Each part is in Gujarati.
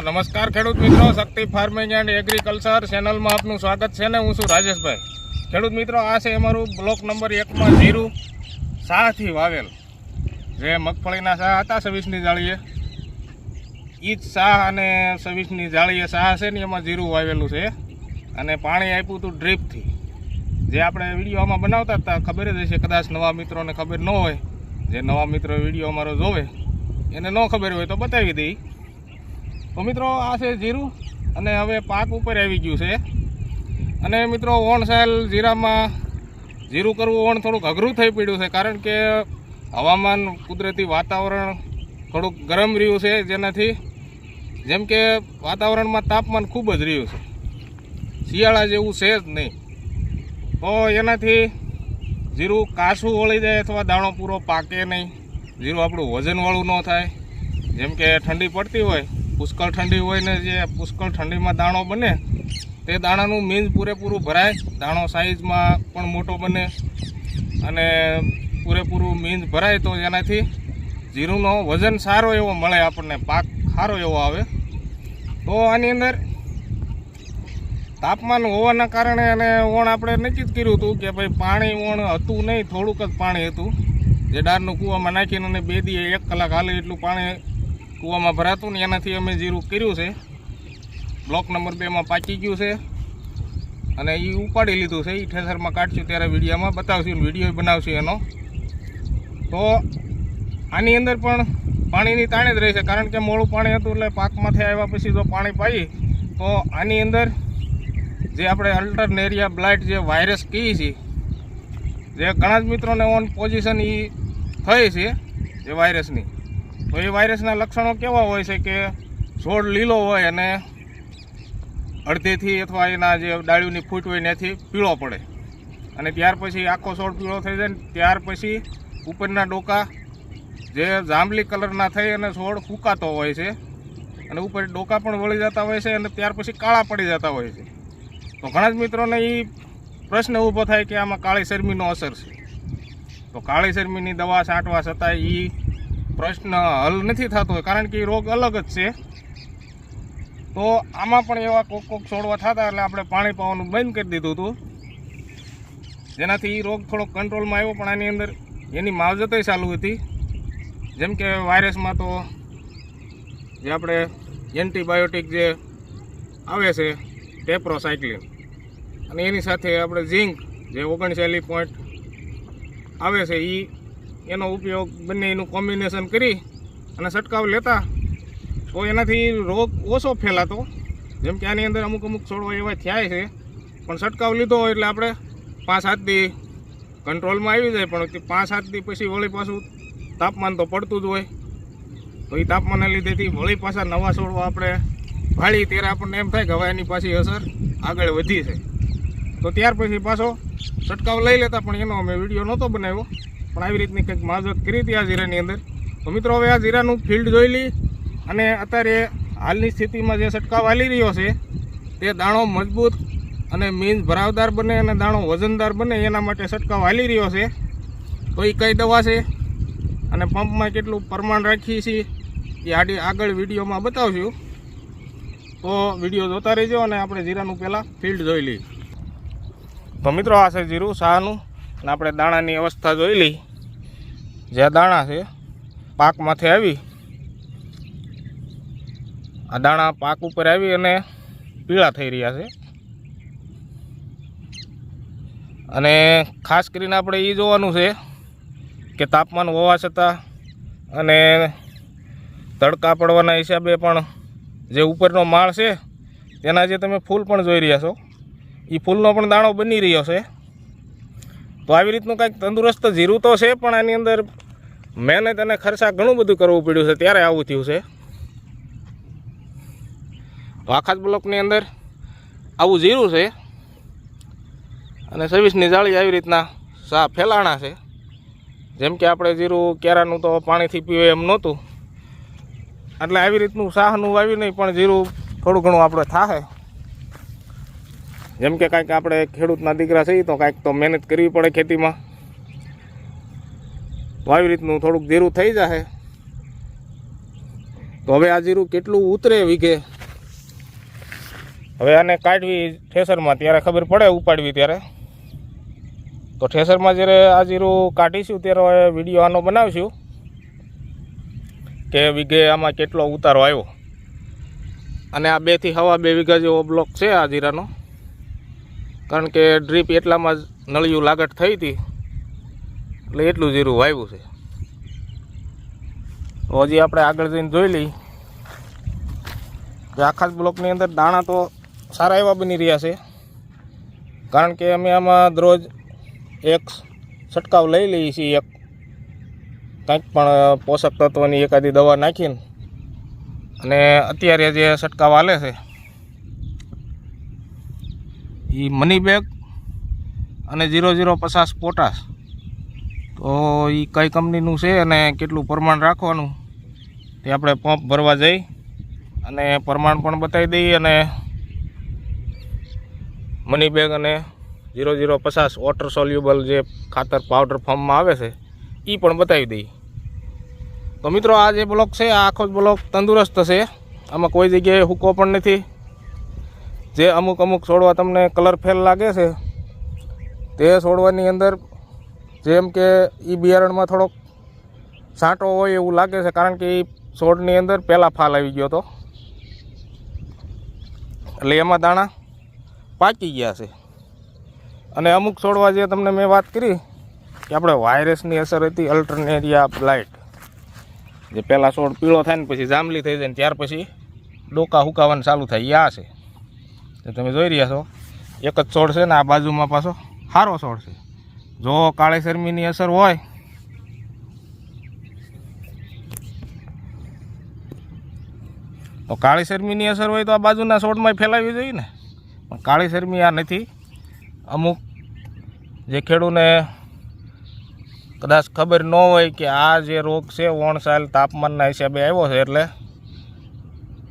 નમસ્કાર ખેડૂત મિત્રો, શક્તિ ફાર્મિંગ એન્ડ એગ્રીકલ્ચર ચેનલમાં આપનું સ્વાગત છે ને હું છું રાજેશભાઈ. ખેડૂત મિત્રો, આ છે અમારું બ્લોક નંબર 1માં જીરું શાહથી વાવેલ, જે મગફળીના શાહ હતા 26ની જાળીએ, એ જ શાહ અને 26ની જાળીએ શાહ છે ને એમાં જીરું વાવેલું છે. અને પાણી આપ્યું હતું ડ્રીપથી, જે આપણે વિડીયોમાં બનાવતા હતા. ખબર જ હશે, કદાચ નવા મિત્રોને ખબર ન હોય, જે નવા મિત્રો વિડીયો અમારો જોવે એને ન ખબર હોય તો બતાવી દઈ. તો મિત્રો, આ છે જીરું અને હવે પાક ઉપર આવી ગયું છે. અને મિત્રો, ઓણ સાલ જીરામાં જીરું કરવું ઓણ થોડુંક અઘરું થઈ પડ્યું છે, કારણ કે હવામાન, કુદરતી વાતાવરણ થોડુંક ગરમ રહ્યું છે, જેનાથી જેમ કે વાતાવરણમાં તાપમાન ખૂબ જ રહ્યું છે, શિયાળા જેવું છે જ નહીં. તો એનાથી જીરું કાસું વળી જાય અથવા દાણો પૂરો પાકે નહીં, જીરું આપણું વજનવાળું ન થાય. જેમ કે ઠંડી પડતી હોય, પુષ્કળ ઠંડી હોય ને, જે પુષ્કળ ઠંડીમાં દાણો બને તે દાણાનું મીંજ પૂરેપૂરું ભરાય, દાણો સાઈઝમાં પણ મોટો બને અને પૂરેપૂરું મીંજ ભરાય, તો એનાથી જીરુંનો વજન સારો એવો મળે આપણને, પાક સારો એવો આવે. તો આની અંદર તાપમાન હોવાના કારણે અને ઓણ આપણે નક્કી જ કર્યું હતું કે ભાઈ પાણી ઓણ હતું નહીં, થોડુંક જ પાણી હતું, જે ડારનું કૂવામાં નાખીને અને 2 દી 1 કલાક હાલે એટલું પાણી કૂવામાં ભરાતું ને, એનાથી અમે જીરું કર્યું છે. બ્લોક નંબર 2માં પાકી ગયું છે અને એ ઉપાડી લીધું છે. એ ઠેસરમાં કાઢશું ત્યારે વિડીયોમાં બતાવશું, વિડીયો બનાવશું એનો. તો આની અંદર પણ પાણીની તાણે જ રહેશે, કારણ કે મોડું પાણી હતું, એટલે પાકમાંથી આવ્યા પછી જો પાણી પાઈએ તો આની અંદર જે આપણે અલ્ટરનેરિયા બ્લાઇટ જે વાયરસ કહીએ છીએ, જે ઘણા જ મિત્રોને ઓન પોઝિશન એ થઈ છે જે વાયરસની, તો એ વાયરસના લક્ષણો કેવા હોય છે કે છોડ લીલો હોય અને અડધેથી અથવા એના જે ડાળીઓની ફૂટ હોય ત્યાંથી પીળો પડે, અને ત્યાર પછી આખો છોડ પીળો થઈ જાય ને ત્યાર પછી ઉપરના ડોકા જે જાંબલી કલરના થઈ અને છોડ ફૂંકાતો હોય છે, અને ઉપર ડોકા પણ વળી જતા હોય છે અને ત્યાર પછી કાળા પડી જતા હોય છે. તો ઘણા જ મિત્રોને એ પ્રશ્ન ઊભો થાય કે આમાં કાળી શરમીનો અસર છે. તો કાળી શરમીની દવા છાંટવા છતાં એ પ્રશ્ન હલ નથી થતો, કારણ કે એ રોગ અલગ જ છે. તો આમાં પણ એવા કોક છોડવા થતા, એટલે આપણે પાણી પાવાનું બંધ કરી દીધું હતું, જેનાથી એ રોગ થોડોક કંટ્રોલમાં આવ્યો. પણ આની અંદર એની માવજતય ચાલુ હતી. જેમ કે વાયરસમાં તો જે આપણે એન્ટીબાયોટિક જે આવે છે ટેપ્રોસાઇક્લિન, અને એની સાથે આપણે ઝીંક જે 39 પોઈન્ટ આવે છે, એનો ઉપયોગ બંને એનું કોમ્બિનેશન કરી અને છંટકાવ લેતા તો એનાથી રોગ ઓછો ફેલાતો. જેમ કે આની અંદર અમુક છોડવા એવા થયા છે, પણ છંટકાવ લીધો હોય એટલે આપણે 5-7 દી કંટ્રોલમાં આવી જાય. પણ 5-7 દી પછી વળી પાછું તાપમાન તો પડતું જ હોય, તો એ તાપમાનના લીધેથી વળી પાછા નવા છોડવા આપણે ભાળી ત્યારે આપણને એમ થાય કે હવે એની પાછી અસર આગળ વધી છે, તો ત્યાર પછી પાછો છંટકાવ લઈ લેતા. પણ એનો અમે વિડીયો નહોતો બનાવ્યો, પણ આવી રીતની કંઈક માવજત કરી હતી આ જીરાની અંદર. તો મિત્રો, હવે આ જીરાનું ફિલ્ડ જોઈ લઈ, અને અત્યારે હાલની સ્થિતિમાં જે છંટકાવ હાલી રહ્યો છે તે દાણો મજબૂત અને મીંજ ભરાવદાર બને અને દાણો વજનદાર બને એના માટે છંટકાવ હાલી રહ્યો છે. તો એ કઈ દવા છે અને પંપમાં કેટલું પ્રમાણ રાખીએ છીએ એ આગળ વિડીયોમાં બતાવશું. તો વિડીયો જોતા રહેજો અને આપણે જીરાનું પહેલાં ફિલ્ડ જોઈ લઈએ. તો મિત્રો, આ છે જીરું શાહનું, અને આપણે દાણાની અવસ્થા જોઈ લઈ. જે દાણા છે પાકમાંથી આવી, આ દાણા પાક ઉપર આવી અને પીળા થઈ રહ્યા છે. અને ખાસ કરીને આપણે એ જોવાનું છે કે તાપમાન હોવા છતાં અને તડકા પડવાના હિસાબે પણ જે ઉપરનો માળ છે તેના જે તમે ફૂલ પણ જોઈ રહ્યા છો, એ ફૂલનો પણ દાણો બની રહ્યો છે. તો આવી રીતનું કંઈક તંદુરસ્ત જીરું તો છે, પણ આની અંદર મહેનત અને ખર્ચા ઘણું બધું કરવું પડ્યું છે, ત્યારે આવું થયું છે. તો આખા જ બ્લોકની અંદર આવું જીરું છે, અને 26ની જાળી આવી રીતના સા ફેલાણા છે. જેમ કે આપણે જીરું કેરાનું તો પાણીથી પીવે એમ નહોતું, એટલે આવી રીતનું શાહનું વાવી નહીં, પણ જીરું થોડું ઘણું આપણે થાય. જેમ કે કાંઈક આપણે ખેડૂતના દીકરા છીએ તો કાંઈક તો મહેનત કરવી પડે ખેતીમાં. તો આવી રીતનું થોડુંક જીરું થઈ જશે. તો હવે આ જીરું કેટલું ઉતરે વીઘે હવે આને કાઢવી ઠેસરમાં ત્યારે ખબર પડે ઉપાડવી ત્યારે. તો ઠેસરમાં જ્યારે આ જીરું કાઢીશું ત્યારે વિડીયો આનો બનાવશું કે વીઘે આમાં કેટલો ઉતારો આવ્યો. અને આ 2 થી સવા 2 વીઘા જેવો બ્લોક છે આ જીરાનો, કારણ કે ડ્રીપ એટલામાં જ નળિયું લાગટ થઈ હતી એટલે એટલું જીરું વાવ્યું છે. તો હજી આપણે આગળ જઈને જોઈ લઈએ કે આખા જ બ્લોકની અંદર દાણા તો સારા એવા બની રહ્યા છે, કારણ કે અમે આમાં દરરોજ એક છંટકાવ લઈ લઈએ છીએ, એક કંઈક પણ પોષક તત્વની એકાદી દવા નાખીને. અને અત્યારે જે છંટકાવ હાલે છે એ મની બેગ અને 0050 પોટાશ. તો એ કઈ કંપનીનું છે અને કેટલું પ્રમાણ રાખવાનું તે આપણે પંપ ભરવા જઈ અને પ્રમાણ પણ બતાવી દઈએ, અને મની બેગ અને 0050 વોટર સોલ્યુબલ જે ખાતર પાવડર ફોર્મમાં આવે છે એ પણ બતાવી દઈએ. તો મિત્રો આ જે બ્લોક છે આ આખો જ બ્લોક તંદુરસ્ત છે, આમાં કોઈ જગ્યાએ હુકો પણ નથી. જે અમુક છોડવા તમને કલર ફેલ લાગે છે તે છોડવાની અંદર જેમ કે એ બિયારણમાં થોડોક છાંટો હોય એવું લાગે છે, કારણ કે એ છોડની અંદર પહેલાં ફાલ આવી ગયો હતો એટલે એમાં દાણા પાકી ગયા છે. અને અમુક છોડવા જે તમને મેં વાત કરી કે આપણે વાયરસની અસર હતી અલ્ટરનેરિયા બ્લાઇટ, જે પહેલાં છોડ પીળો થાય ને પછી જાંબલી થઈ જાય ને ત્યાર પછી ડોકા હુકાવાનું ચાલુ થાય, આ છે જે તમે જોઈ રહ્યા છો. એક જ છોડ છે ને આ બાજુમાં પાછો સારો છોડ છે. જો કાળી શરમીની અસર હોય તો કાળી શરમીની અસર હોય તો આ બાજુના છોડમાં ફેલાવી જોઈએ ને, પણ કાળી શરમી આ નથી. અમુક જે ખેડૂને કદાચ ખબર ન હોય કે આ જે રોગ છે ઓણસાલ તાપમાનના હિસાબે આવ્યો છે, એટલે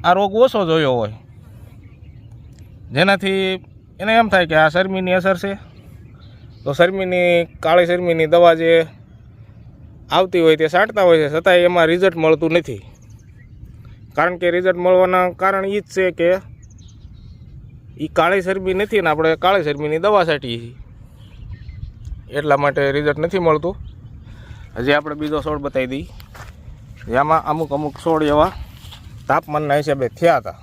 આ રોગ ઓછો જોયો હોય, જેનાથી એને એમ થાય કે આ શરમીની અસર છે. તો શરમીની કાળી શરમીની દવા જે આવતી હોય તે છાંટતા હોય છે, છતાંય એમાં રિઝલ્ટ મળતું નથી. કારણ કે રિઝલ્ટ મળવાના કારણ એ જ છે કે એ કાળી શરમી નથી ને આપણે કાળી શરમીની દવા છાંટીએ છીએ, એટલા માટે રિઝલ્ટ નથી મળતું. હજી આપણે બીજો છોડ બતાવી દઈએ, જેમાં અમુક છોડ એવા તાપમાનના હિસાબે થયા હતા.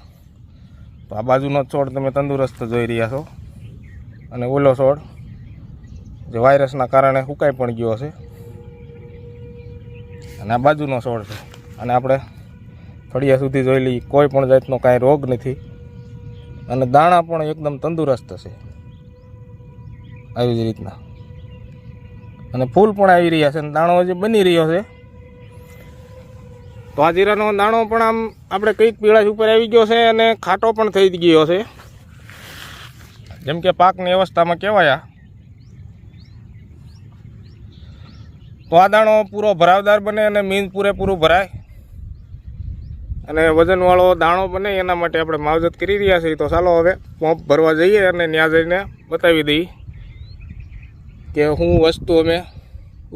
તો આ બાજુનો છોડ તમે તંદુરસ્ત જોઈ રહ્યા છો, અને ઓલો છોડ જે વાયરસના કારણે સુકાઈ પણ ગયો છે, અને આ બાજુનો છોડ છે. અને આપણે ફળિયા સુધી જોઈ લઈએ, કોઈ પણ જાતનો કાંઈ રોગ નથી, અને દાણા પણ એકદમ તંદુરસ્ત છે આવી જ રીતના. અને ફૂલ પણ આવી રહ્યા છે, અને દાણો જે બની રહ્યો છે. તો આ જીરાનો દાણો પણ આમ આપણે કંઈક પીળાશ ઉપર આવી ગયો છે, અને ખાટો પણ થઈ ગયો છે, જેમ કે પાકની અવસ્થામાં કહેવાયા. તો આ દાણો પૂરો ભરાવદાર બને અને મીંજ પૂરેપૂરું ભરાય અને વજનવાળો દાણો બને, એના માટે આપણે માવજત કરી રહ્યા છીએ. તો ચાલો હવે પંપ ભરવા જઈએ અને ત્યાં જઈને બતાવી દઈએ કે શું વસ્તુ અમે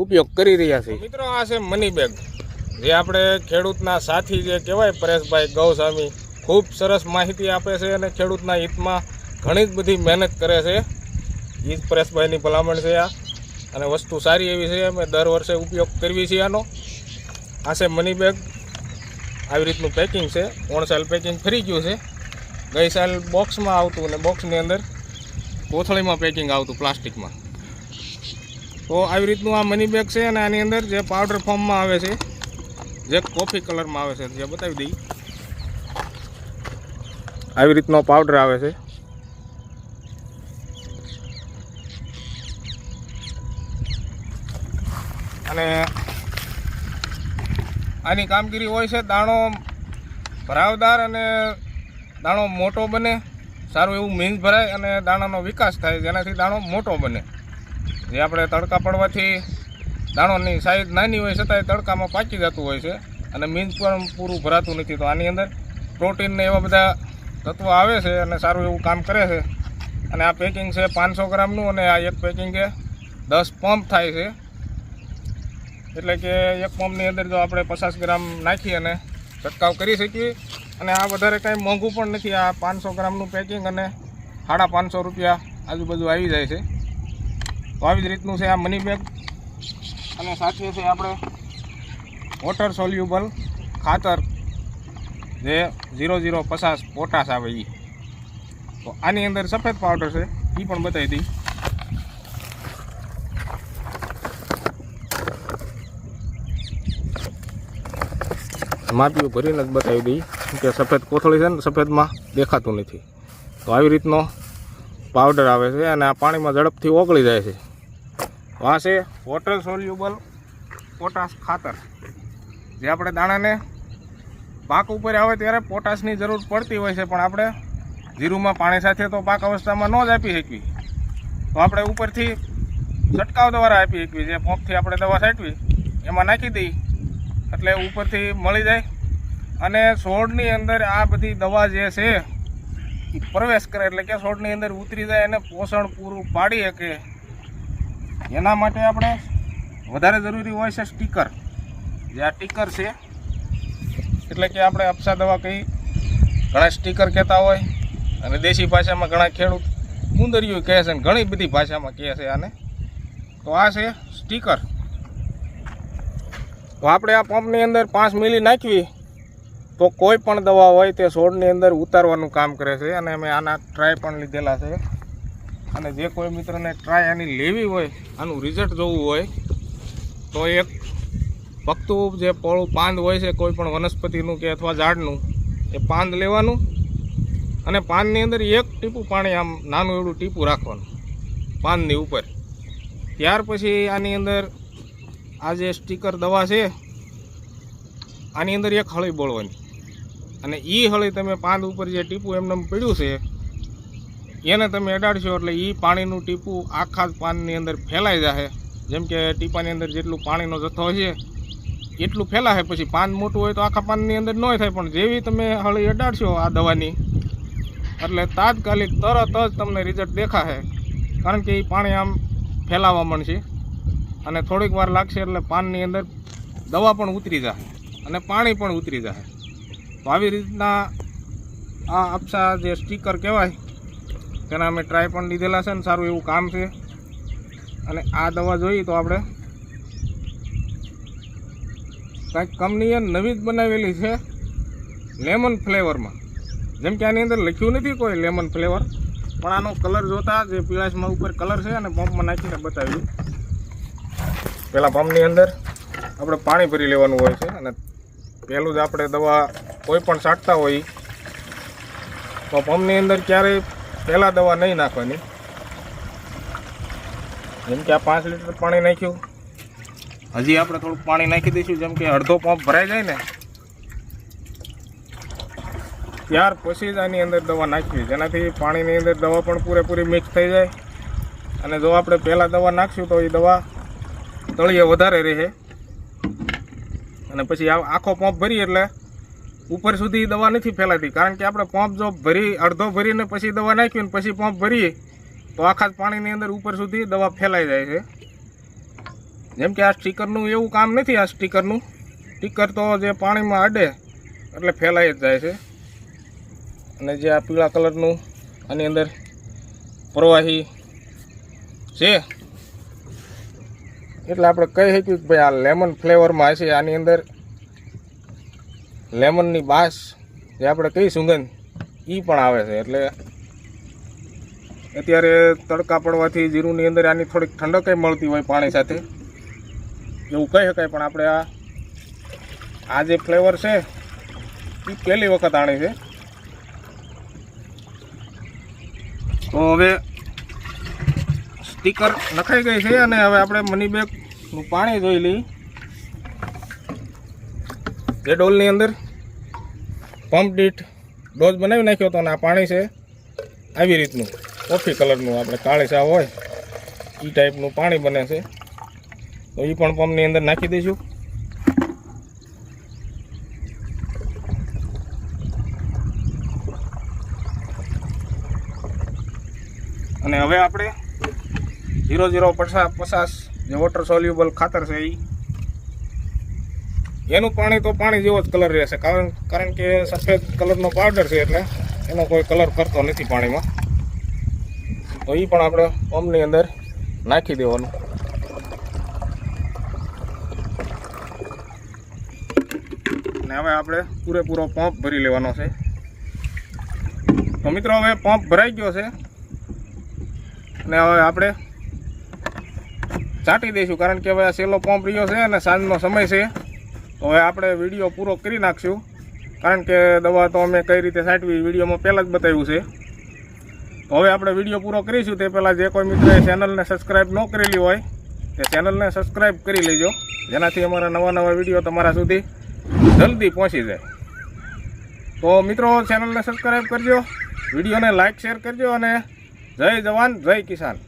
ઉપયોગ કરી રહ્યા છીએ. મિત્રો આ છે મની બેગ, જે આપણે ખેડૂતના સાથી જે કહેવાય પરેશભાઈ ગૌસ્વામી, ખૂબ સરસ માહિતી આપે છે અને ખેડૂતના હિતમાં ઘણી જ બધી મહેનત કરે છે. એ જ પરેશભાઈની ભલામણ છે આ, અને વસ્તુ સારી એવી છે. અમે દર વર્ષે ઉપયોગ કરવી છીએ આનો. આ છે મની બેગ, આવી રીતનું પેકિંગ છે. 3 સાલ પેકિંગ ફરી ગયું છે. ગઈ સાલ બોક્સમાં આવતું અને બોક્સની અંદર કોથળીમાં પેકિંગ આવતું પ્લાસ્ટિકમાં. તો આવી રીતનું આ મની બેગ છે, અને આની અંદર જે પાવડર ફોર્મમાં આવે છે, જે કોફી કલરમાં આવે છે, જે બતાવી દઈએ. આવી રીતનો પાવડર આવે છે. અને આની કામગીરી હોય છે દાણો ભરાવદાર અને દાણો મોટો બને, સારું એવું મીંજ ભરાય અને દાણાનો વિકાસ થાય, જેનાથી દાણો મોટો બને. જે આપણે તડકા પડવાથી દાણોની સાઈઝ નાની હોય છતાંય તડકામાં પાકી જતું હોય છે, અને મીંજ પણ પૂરું ભરાતું નથી. તો આની અંદર પ્રોટીન ને એવા બધા તત્વો આવે છે અને સારું એવું કામ કરે છે. અને આ પેકિંગ છે 500 ગ્રામનું, અને આ એક પેકિંગ છે 10 પંપ થાય છે. એટલે કે એક પંપની અંદર જો આપણે 50 ગ્રામ નાખી અને છંટકાવ કરી શકીએ અને આ વધારે કાંઈ મોંઘું પણ નથી. આ 500 ગ્રામનું પેકિંગ અને 550 રૂપિયા આજુબાજુ આવી જાય છે. તો આવી જ રીતનું છે આ મની બેગ. અને સાથે છે આપણે વોટર સોલ્યુબલ ખાતર જે 0050 પોટાશ આવે એ. તો આની અંદર સફેદ પાવડર છે એ પણ બતાવી દઈ. માટીઓ ભરીને જ બતાવી દઈ કે સફેદ કોથળી છે ને સફેદમાં દેખાતું નથી. તો આવી રીતનો પાવડર આવે છે અને આ પાણીમાં ઝડપથી ઓગળી જાય છે. તો આ છે વોટર સોલ્યુબલ પોટાશ ખાતર, જે આપણે દાણાને પાક ઉપર આવે ત્યારે પોટાશની જરૂર પડતી હોય છે, પણ આપણે જીરુમાં પાણી સાથે તો પાક અવસ્થામાં ન જ આપી શકીએ. તો આપણે ઉપરથી છંટકાવ દ્વારા આપી શકીએ. જે પંપથી આપણે દવા છાંટવી એમાં નાખી દઈએ એટલે ઉપરથી મળી જાય અને છોડની અંદર આ બધી દવા જે છે એ પ્રવેશ કરે, એટલે કે છોડની અંદર ઉતરી જાય અને પોષણ પૂરું પાડી શકે. એના માટે આપણે વધારે જરૂરી હોય છે સ્ટીકર. જે આ સ્ટીકર છે એટલે કે આપણે અપસા દવા કહી, ઘણા સ્ટીકર કહેતા હોય અને દેશી ભાષામાં ઘણા ખેડૂત મુંદરિયું કહે છે અને ઘણી બધી ભાષામાં કહે છે આને. તો આ છે સ્ટીકર. તો આપણે આ પંપની અંદર 5 મિલી નાખવી તો કોઈ પણ દવા હોય તે છોડની અંદર ઉતારવાનું કામ કરે છે. અને અમે આના ટ્રાય પણ લીધેલા છે. અને જે કોઈ મિત્રને ટ્રાય આની લેવી હોય, આનું રિઝલ્ટ જોવું હોય, તો એક પકતું જે પોળું પાંદ હોય છે કોઈ પણ વનસ્પતિનું કે અથવા ઝાડનું, એ પાંદ લેવાનું અને પાંદની અંદર એક ટીપું પાણી, આમ નાનું એવડું ટીપું રાખવાનું પાંદની ઉપર. ત્યાર પછી આની અંદર આ જે સ્ટીકર દવા છે આની અંદર એક હળી બોળવાની અને એ હળી તમે પાંદ ઉપર જે ટીપું એમને પડ્યું છે એને તમે અડાડશો એટલે એ પાણીનું ટીપું આખા જ પાનની અંદર ફેલાઈ જશે. જેમ કે ટીપાની અંદર જેટલું પાણીનો જથ્થો છે એટલું ફેલાશે. પછી પાન મોટું હોય તો આખા પાનની અંદર ન થાય, પણ જેવી તમે હળી અડાડશો આ દવાની એટલે તાત્કાલિક તરત જ તમને રિઝલ્ટ દેખાશે. કારણ કે એ પાણી આમ ફેલાવા માંડશે અને થોડીક વાર લાગશે એટલે પાનની અંદર દવા પણ ઉતરી જશે અને પાણી પણ ઉતરી જશે. તો આવી રીતના આ અપસા જે સ્ટીકર કહેવાય તેના અમે ટ્રાય પણ લીધેલા છે અને સારું એવું કામ છે. અને આ દવા જોઈએ તો આપણે કાંઈક કંપનીએ નવી જ બનાવેલી છે લેમન ફ્લેવરમાં. જેમ કે આની અંદર લખ્યું નથી કોઈ લેમન ફ્લેવર, પણ આનો કલર જોતા જે પીળાશમાં ઉપર કલર છે અને પંપમાં નાખીને બતાવ્યું. પહેલાં પંપની અંદર આપણે પાણી ભરી લેવાનું હોય છે અને પહેલું જ આપણે દવા કોઈ પણ છાંટતા હોય તો પંપની અંદર ક્યારેય પહેલાં દવા નહીં નાખવાની. જેમ કે આ 5 લીટર પાણી નાખ્યું, હજી આપણે થોડુંક પાણી નાખી દઈશું. જેમ કે અડધો પંપ ભરાઈ જાય ને ત્યાર પછી જ આની અંદર દવા નાખવી, જેનાથી પાણીની અંદર દવા પણ પૂરેપૂરી મિક્સ થઈ જાય. અને જો આપણે પહેલાં દવા નાખશું તો એ દવા તળિયે વધારે રહે અને પછી આખો પંપ ભરીએ એટલે ઉપર સુધી દવા નથી ફેલાતી. કારણ કે આપણે પંપ જો અડધો ભરીને પછી દવા નાખીએ ને પછી પંપ ભરીએ તો આખા જ પાણીની અંદર ઉપર સુધી દવા ફેલાઈ જાય છે. જેમ કે આ સ્ટીકરનું એવું કામ નથી. આ સ્ટીકર તો જે પાણીમાં અડે એટલે ફેલાઈ જ જાય છે. અને જે આ પીળા કલરનું આની અંદર પ્રવાહી છે એટલે આપણે કહી શકીએ કે ભાઈ આ લેમન ફ્લેવરમાં હશે. આની અંદર લેમનની બાસ જે આપણે કઈ સુગંધ એ પણ આવે છે. એટલે અત્યારે તડકા પડવાથી જીરુની અંદર આની થોડીક ઠંડક મળતી હોય પાણી સાથે એવું કહી શકાય. પણ આપણે આ જે ફ્લેવર છે એ પહેલી વખત આણી છે. તો હવે સ્ટીકર નખાઈ ગઈ છે અને હવે આપણે મની બેગનું પાણી જોઈ લઈએ. જે ડોલની અંદર પંપ દીઠ ડોઝ બનાવી નાખ્યો હતો અને આ પાણી છે આવી રીતનું કોફી કલરનું, આપણે કાળી ચા હોય એ ટાઈપનું પાણી બને છે. તો એ પણ પંપની અંદર નાખી દઈશું. અને હવે આપણે 0050 જે વોટર સોલ્યુબલ ખાતર છે એ એનું પાણી તો પાણી જેવો જ કલર રહેશે, કારણ કે સફેદ કલરનો પાવડર છે એટલે એનો કોઈ કલર કરતો નથી પાણીમાં. તો એ પણ આપણે પંપની અંદર નાખી દેવાનું. અને હવે આપણે પૂરેપૂરો પંપ ભરી લેવાનો છે. તો મિત્રો હવે પંપ ભરાઈ ગયો છે અને હવે આપણે છાંટી દઈશું, કારણ કે હવે આ છેલ્લો પંપ રહ્યો છે અને સાંજનો સમય છે. તો હવે આપણે વિડીયો પૂરો કરી નાખશું, કારણ કે દવા તો અમે કઈ રીતે છાંટવી વિડીયોમાં પહેલાં જ બતાવ્યું છે. તો હવે આપણે વિડીયો પૂરો કરીશું તે પહેલાં જે કોઈ મિત્રએ ચેનલને સબસ્ક્રાઈબ ન કરેલી હોય તે ચેનલને સબસ્ક્રાઈબ કરી લેજો, જેનાથી અમારા નવા વિડીયો તમારા સુધી જલ્દી પહોંચી જાય. તો મિત્રો ચેનલને સબસ્ક્રાઈબ કરજો, વિડીયોને લાઇક શેર કરજો અને જય જવાન જય કિસાન.